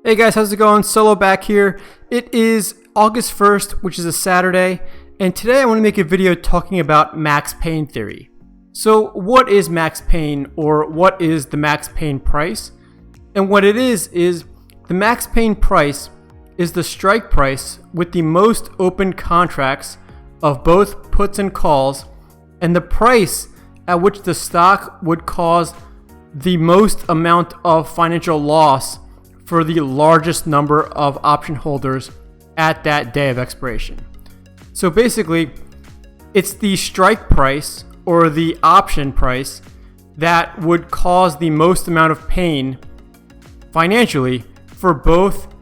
Hey guys, how's it going? Solo back here. It is August 1st, which is a Saturday, and today I want to make a video talking about max pain theory. So what is max pain, or what is the max pain price? And what it is the max pain price is the strike price with the most open contracts of both puts and calls, and the price at which the stock would cause the most amount of financial loss for the largest number of option holders at that day of expiration. So basically, it's the strike price or the option price that would cause the most amount of pain financially for both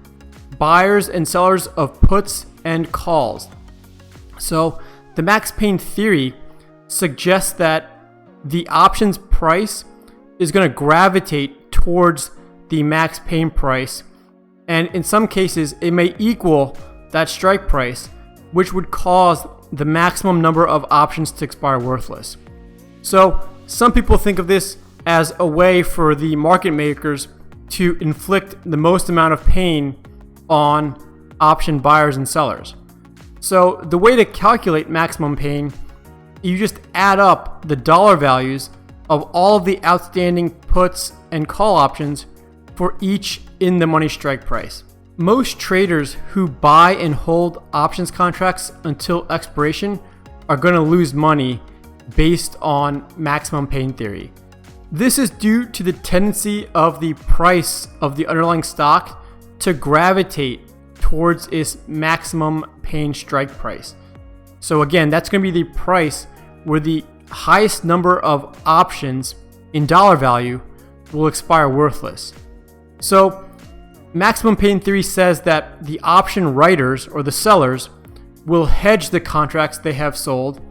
buyers and sellers of puts and calls. So the max pain theory suggests that the options price is going to gravitate towards the max pain price, and in some cases it may equal that strike price, which would cause the maximum number of options to expire worthless. So some people think of this as a way for the market makers to inflict the most amount of pain on option buyers and sellers. So the way to calculate maximum pain, you just add up the dollar values of all of the outstanding puts and call options for each in the money strike price. Most traders who buy and hold options contracts until expiration are going to lose money based on maximum pain theory. This is due to the tendency of the price of the underlying stock to gravitate towards its maximum pain strike price. So again, that's going to be the price where the highest number of options in dollar value will expire worthless. So maximum pain theory says that the option writers or the sellers will hedge the contracts they have sold,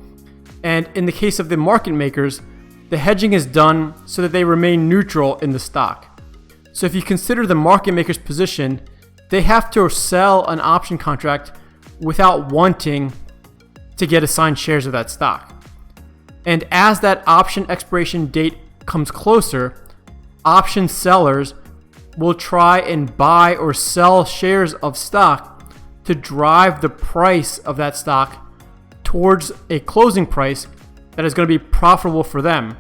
and in the case of the market makers, the hedging is done so that they remain neutral in the stock. So if you consider the market maker's position, they have to sell an option contract without wanting to get assigned shares of that stock. And as that option expiration date comes closer, option sellers will try and buy or sell shares of stock to drive the price of that stock towards a closing price that is going to be profitable for them,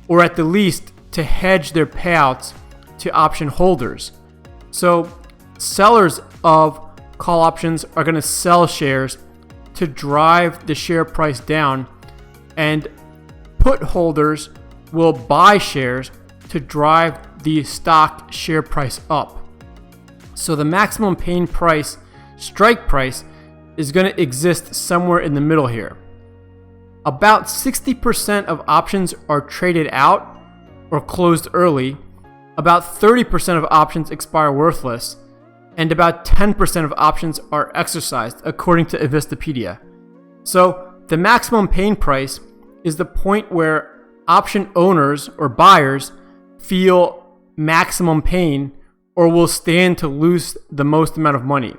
or at the least to hedge their payouts to option holders. So sellers of call options are going to sell shares to drive the share price down, and put holders will buy shares to drive the stock share price up. So the maximum pain price strike price is going to exist somewhere in the middle here. About 60% of options are traded out or closed early, about 30% of options expire worthless, and about 10% of options are exercised according to Investopedia. So the maximum pain price is the point where option owners or buyers feel maximum pain or will stand to lose the most amount of money.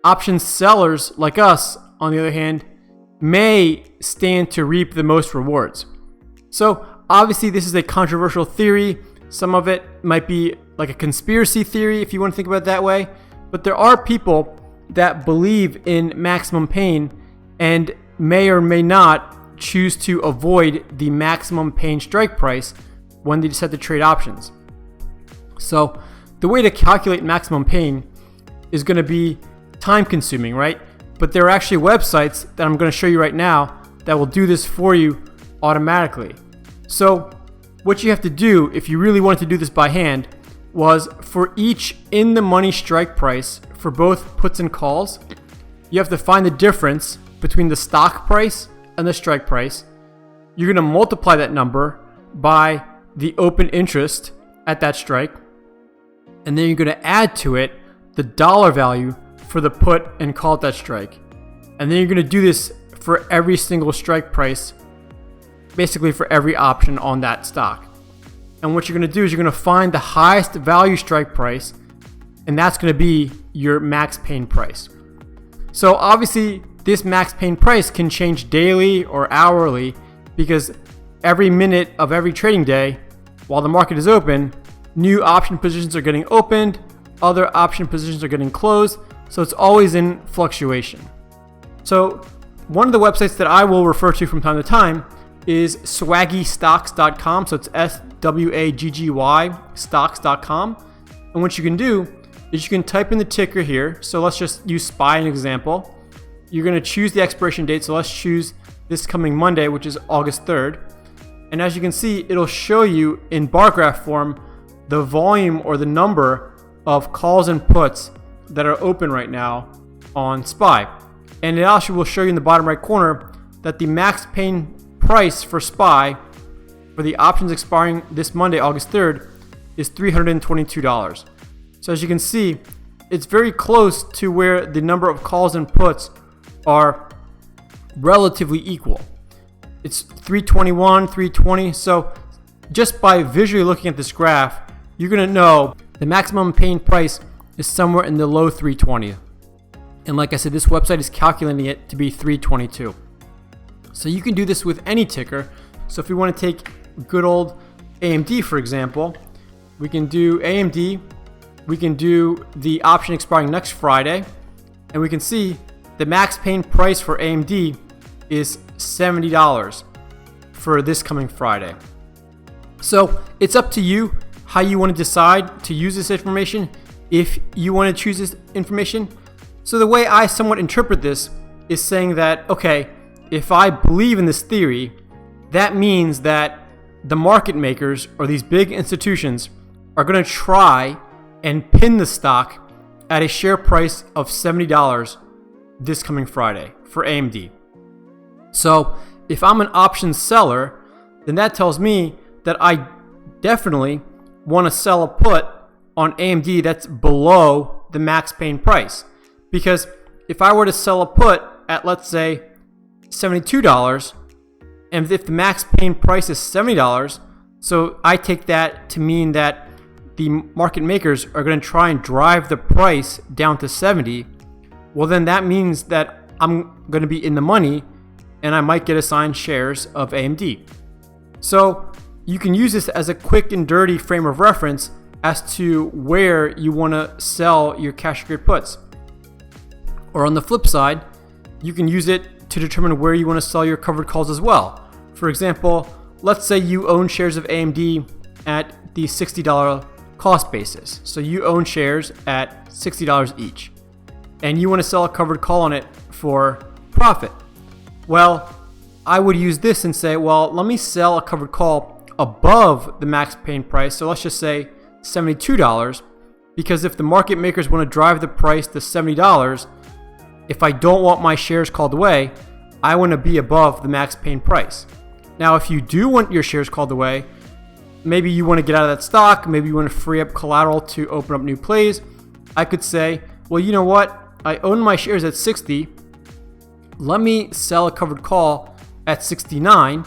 Option sellers like us, on the other hand, may stand to reap the most rewards. So obviously this is a controversial theory. Some of it might be like a conspiracy theory if you want to think about it that way, but there are people that believe in maximum pain and may or may not choose to avoid the maximum pain strike price when they decide to trade options. So the way to calculate maximum pain is going to be time consuming, right? But there are actually websites that I'm going to show you right now that will do this for you automatically. So what you have to do if you really wanted to do this by hand was for each in the money strike price for both puts and calls, you have to find the difference between the stock price and the strike price. You're going to multiply that number by the open interest at that strike, and then you're going to add to it the dollar value for the put and call at that strike. And then you're going to do this for every single strike price, basically for every option on that stock. And what you're going to do is you're going to find the highest value strike price, and that's going to be your max pain price. So obviously this max pain price can change daily or hourly, because every minute of every trading day while the market is open, new option positions are getting opened, other option positions are getting closed, so it's always in fluctuation. So one of the websites that I will refer to from time to time is swaggystocks.com. So it's SWAGGY stocks.com. And what you can do is you can type in the ticker here. So let's just use SPY as an example. You're going to choose the expiration date. So let's choose this coming Monday, which is August 3rd. And as you can see, it'll show you in bar graph form the volume or the number of calls and puts that are open right now on SPY. And it also will show you in the bottom right corner that the max pain price for SPY for the options expiring this Monday, August 3rd, is $322. So as you can see, it's very close to where the number of calls and puts are relatively equal. It's 321, 320. So just by visually looking at this graph, you're going to know the maximum pain price is somewhere in the low 320. And like I said, this website is calculating it to be 322. So you can do this with any ticker. So if we want to take good old AMD, for example, we can do AMD. We can do the option expiring next Friday. And we can see the max pain price for AMD is $70 for this coming Friday. So it's up to you how you want to decide to use this information, if you want to choose this information. So the way I somewhat interpret this is saying that, okay, if I believe in this theory, that means that the market makers or these big institutions are going to try and pin the stock at a share price of $70 this coming Friday for AMD. So if I'm an option seller, then that tells me that I definitely want to sell a put on AMD that's below the max pain price. Because if I were to sell a put at, let's say, $72, and if the max pain price is $70, so I take that to mean that the market makers are going to try and drive the price down to 70, well then that means that I'm going to be in the money and I might get assigned shares of AMD. So you can use this as a quick and dirty frame of reference as to where you want to sell your cash secured puts. Or on the flip side, you can use it to determine where you want to sell your covered calls as well. For example, let's say you own shares of AMD at the $60 cost basis. So you own shares at $60 each, and you want to sell a covered call on it for profit. Well, I would use this and say, well, let me sell a covered call above the max pain price. So let's just say $72, because if the market makers want to drive the price to $70, if I don't want my shares called away, I want to be above the max pain price. Now, if you do want your shares called away, maybe you want to get out of that stock, maybe you want to free up collateral to open up new plays, I could say, well, you know what? I own my shares at 60. Let me sell a covered call at 69.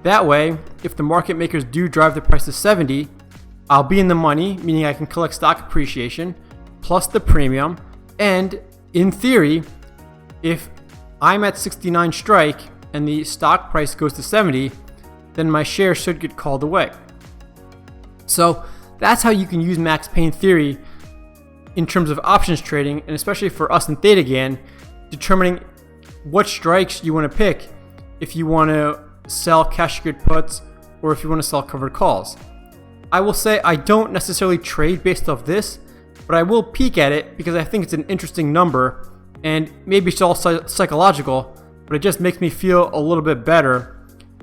That way, if the market makers do drive the price to 70, I'll be in the money, meaning I can collect stock appreciation plus the premium. And in theory, if I'm at 69 strike and the stock price goes to 70, then my share should get called away. So that's how you can use max pain theory in terms of options trading, and especially for us in ThetaGAN, determining what strikes you want to pick if you want to sell cash secured puts or if you want to sell covered calls. I will say I don't necessarily trade based off this, but I will peek at it because I think it's an interesting number, and maybe it's all psychological, but it just makes me feel a little bit better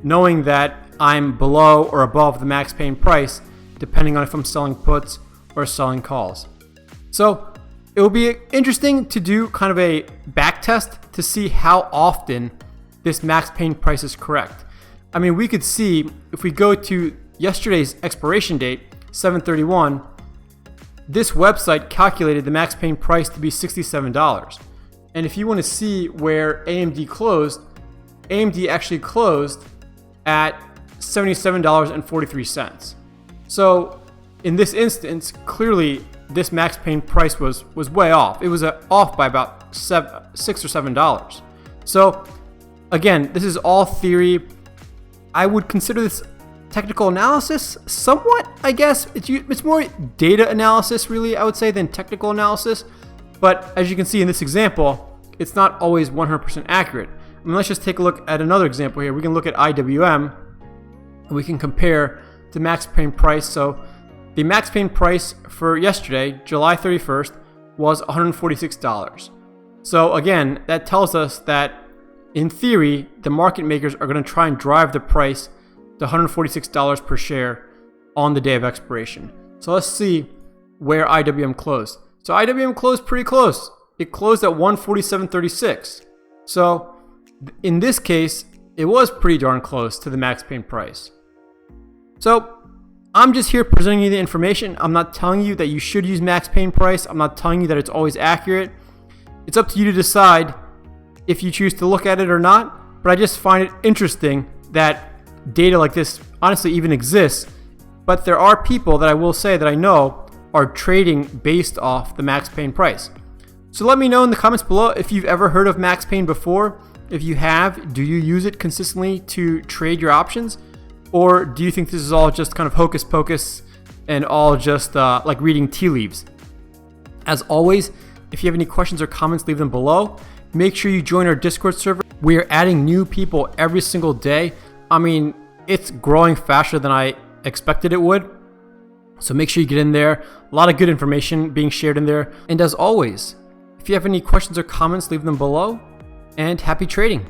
knowing that I'm below or above the max pain price, depending on if I'm selling puts or selling calls. So it will be interesting to do kind of a back test to see how often this max pain price is correct. I mean, we could see if we go to yesterday's expiration date, 7/31, this website calculated the max pain price to be $67. And if you want to see where AMD closed, AMD actually closed at $77.43. So in this instance, clearly this max pain price was way off. It was off by about $6 or $7. So again, this is all theory. I would consider this Technical analysis, somewhat, I guess. It's more data analysis, really, I would say, than technical analysis. But as you can see in this example, it's not always 100% accurate. I mean, let's just take a look at another example here. We can look at IWM, and we can compare the max pain price. So the max pain price for yesterday, July 31st, was $146. So again, that tells us that in theory, the market makers are going to try and drive the price to $146 per share on the day of expiration. So let's see where IWM closed. So IWM closed pretty close. It closed at 147.36. So in this case, it was pretty darn close to the max pain price. So I'm just here presenting you the information. I'm not telling you that you should use max pain price. I'm not telling you that it's always accurate. It's up to you to decide if you choose to look at it or not. But I just find it interesting that data like this honestly even exists. But there are people that I will say that I know are trading based off the max pain price. So let me know in the comments below if you've ever heard of max pain before. If you have, do you use it consistently to trade your options? Or do you think this is all just kind of hocus pocus and all just like reading tea leaves? As always, if you have any questions or comments, leave them below. Make sure you join our Discord server. We are adding new people every single day. I mean, it's growing faster than I expected it would. So make sure you get in there. A lot of good information being shared in there. And as always, if you have any questions or comments, leave them below. And happy trading.